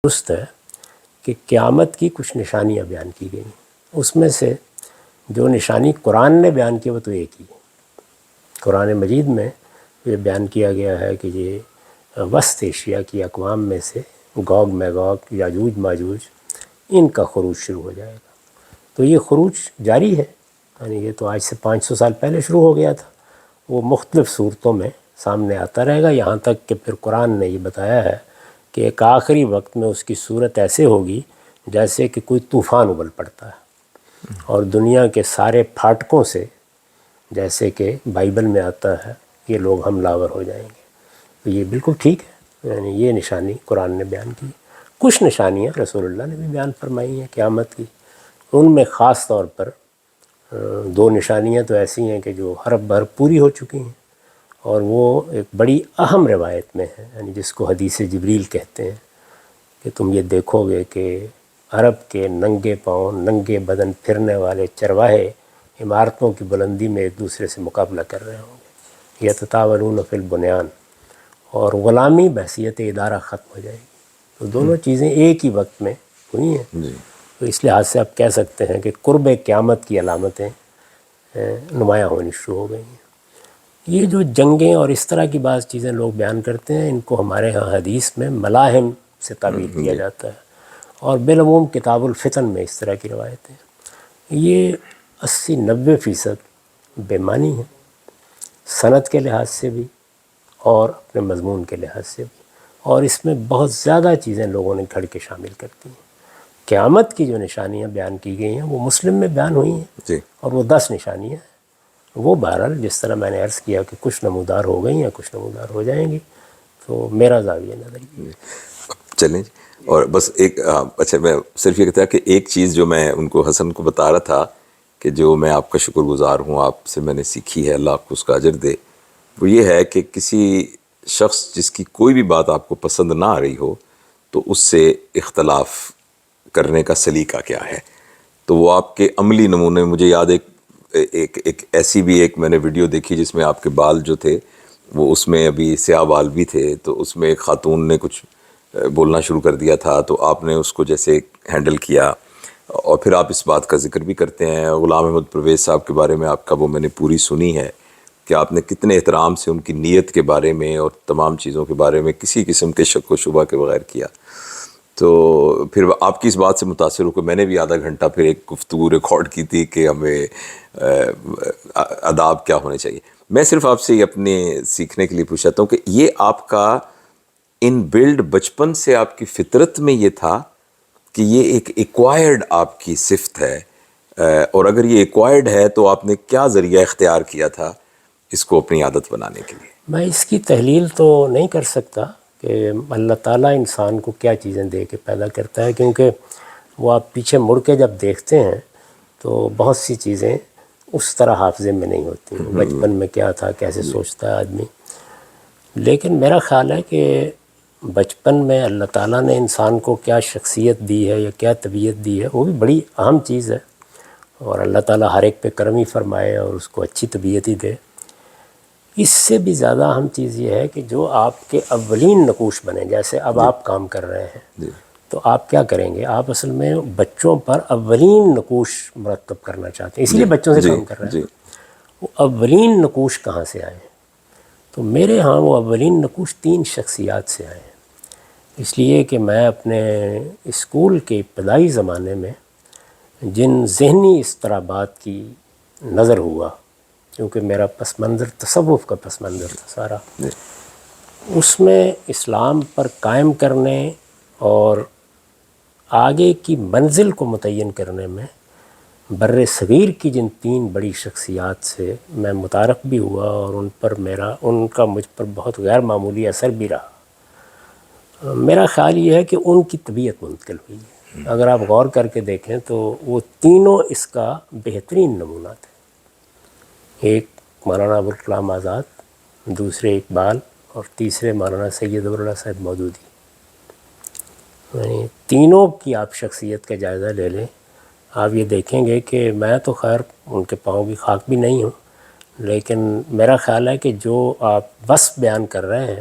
درست ہے کہ قیامت کی کچھ نشانیاں بیان کی گئی، اس میں سے جو نشانی قرآن نے بیان کی وہ تو ایک ہی ہے۔ قرآن مجید میں یہ بیان کیا گیا ہے کہ یہ وسط ایشیا کی اقوام میں سے گوگ میگوگ، یاجوج ماجوج، ان کا خروج شروع ہو جائے گا۔ تو یہ خروج جاری ہے، یعنی یہ تو آج سے 500 سال پہلے شروع ہو گیا تھا، وہ مختلف صورتوں میں سامنے آتا رہے گا، یہاں تک کہ پھر قرآن نے یہ بتایا ہے کہ ایک آخری وقت میں اس کی صورت ایسے ہوگی جیسے کہ کوئی طوفان ابل پڑتا ہے، اور دنیا کے سارے پھاٹکوں سے، جیسے کہ بائبل میں آتا ہے، یہ لوگ حملہ آور ہو جائیں گے۔ تو یہ بالکل ٹھیک ہے، یعنی یہ نشانی قرآن نے بیان کی۔ کچھ نشانیاں رسول اللہ نے بھی بیان فرمائی ہیں قیامت کی، ان میں خاص طور پر 2 نشانیاں تو ایسی ہیں کہ جو حرف بحرف پوری ہو چکی ہیں، اور وہ ایک بڑی اہم روایت میں ہے، یعنی جس کو حدیث جبریل کہتے ہیں، کہ تم یہ دیکھو گے کہ عرب کے ننگے پاؤں ننگے بدن پھرنے والے چرواہے عمارتوں کی بلندی میں ایک دوسرے سے مقابلہ کر رہے ہوں گے، یتطاولون فی البنیان، اور غلامی بحیثیت ادارہ ختم ہو جائے گی۔ تو دونوں چیزیں ایک ہی وقت میں ہوئی ہیں، تو اس لحاظ سے آپ کہہ سکتے ہیں کہ قرب قیامت کی علامتیں نمایاں ہونی شروع ہو گئی ہیں۔ یہ جو جنگیں اور اس طرح کی بعض چیزیں لوگ بیان کرتے ہیں، ان کو ہمارے ہاں حدیث میں ملاحم سے تعبیر کیا جاتا ہے، اور بالعموم کتاب الفتن میں اس طرح کی روایتیں ہیں۔ یہ 80-90% بے معنی ہیں، سند کے لحاظ سے بھی اور اپنے مضمون کے لحاظ سے بھی، اور اس میں بہت زیادہ چیزیں لوگوں نے گھڑ کے شامل کرتی ہیں۔ قیامت کی جو نشانیاں بیان کی گئی ہیں وہ مسلم میں بیان ہوئی ہیں، اور وہ 10 نشانیاں ہیں۔ وہ بہرحال جس طرح میں نے عرض کیا کہ کچھ نمودار ہو گئی ہیں، کچھ نمودار ہو جائیں گی، تو میرا زاویہ نظر یہ چلیں جی۔ اور بس ایک اچھا، میں صرف یہ کہتا کہ ایک چیز جو میں ان کو حسن کو بتا رہا تھا کہ جو میں آپ کا شکر گزار ہوں، آپ سے میں نے سیکھی ہے، اللہ آپ کو اس کا اجر دے، وہ یہ ہے کہ کسی شخص جس کی کوئی بھی بات آپ کو پسند نہ آ رہی ہو تو اس سے اختلاف کرنے کا سلیقہ کیا ہے۔ تو وہ آپ کے عملی نمونے، مجھے یاد ایک ایسی بھی ایک میں نے ویڈیو دیکھی جس میں آپ کے بال جو تھے وہ اس میں ابھی سیاہ بال بھی تھے، تو اس میں ایک خاتون نے کچھ بولنا شروع کر دیا تھا، تو آپ نے اس کو جیسے ہینڈل کیا، اور پھر آپ اس بات کا ذکر بھی کرتے ہیں۔ غلام احمد پرویز صاحب کے بارے میں آپ کا وہ میں نے پوری سنی ہے کہ آپ نے کتنے احترام سے ان کی نیت کے بارے میں اور تمام چیزوں کے بارے میں کسی قسم کے شک و شبہ کے بغیر کیا۔ تو پھر آپ کی اس بات سے متاثر ہو کہ میں نے بھی آدھا گھنٹہ پھر ایک گفتگو ریکارڈ کی تھی کہ ہمیں آداب کیا ہونے چاہیے۔ میں صرف آپ سے اپنے سیکھنے کے لیے پوچھتا ہوں کہ یہ آپ کا ان بلڈ بچپن سے آپ کی فطرت میں یہ تھا کہ یہ ایک ایکوائرڈ آپ کی صفت ہے، اور اگر یہ ایکوائرڈ ہے تو آپ نے کیا ذریعہ اختیار کیا تھا اس کو اپنی عادت بنانے کے لیے؟ میں اس کی تحلیل تو نہیں کر سکتا کہ اللہ تعالیٰ انسان کو کیا چیزیں دے کے پیدا کرتا ہے، کیونکہ وہ آپ پیچھے مڑ کے جب دیکھتے ہیں تو بہت سی چیزیں اس طرح حافظے میں نہیں ہوتی ہیں، بچپن میں کیا تھا، کیسے سوچتا ہے آدمی۔ لیکن میرا خیال ہے کہ بچپن میں اللہ تعالیٰ نے انسان کو کیا شخصیت دی ہے یا کیا طبیعت دی ہے، وہ بھی بڑی اہم چیز ہے، اور اللہ تعالیٰ ہر ایک پہ کرم ہی فرمائے اور اس کو اچھی طبیعت ہی دے۔ اس سے بھی زیادہ اہم چیز یہ ہے کہ جو آپ کے اولین نقوش بنے، جیسے اب آپ کام کر رہے ہیں، تو آپ کیا کریں گے؟ آپ اصل میں بچوں پر اولین نقوش مرتب کرنا چاہتے ہیں، اسی لیے بچوں سے کام کر رہے ہیں۔ وہ اولین نقوش کہاں سے آئے؟ تو میرے ہاں وہ اولین نقوش 3 شخصیات سے آئے ہیں، اس لیے کہ میں اپنے اسکول کے ابتدائی زمانے میں جن ذہنی اضطرابات کی نظر ہوا، کیونکہ میرا پس منظر تصوف کا پس منظر تھا سارا، اس میں اسلام پر قائم کرنے اور آگے کی منزل کو متعین کرنے میں بر صغیر کی جن 3 بڑی شخصیات سے میں متعارف بھی ہوا، اور ان کا مجھ پر بہت غیر معمولی اثر بھی رہا۔ میرا خیال یہ ہے کہ ان کی طبیعت منتقل ہوئی ہے۔ اگر آپ غور کر کے دیکھیں تو وہ تینوں اس کا بہترین نمونہ تھے۔ ایک مولانا ابوالکلام آزاد، دوسرے اقبال، اور تیسرے مولانا سید ابوالعلا صاحب مودودی۔ یعنی تینوں کی آپ شخصیت کا جائزہ لے لیں، آپ یہ دیکھیں گے کہ میں تو خیر ان کے پاؤں کی خاک بھی نہیں ہوں، لیکن میرا خیال ہے کہ جو آپ وصف بیان کر رہے ہیں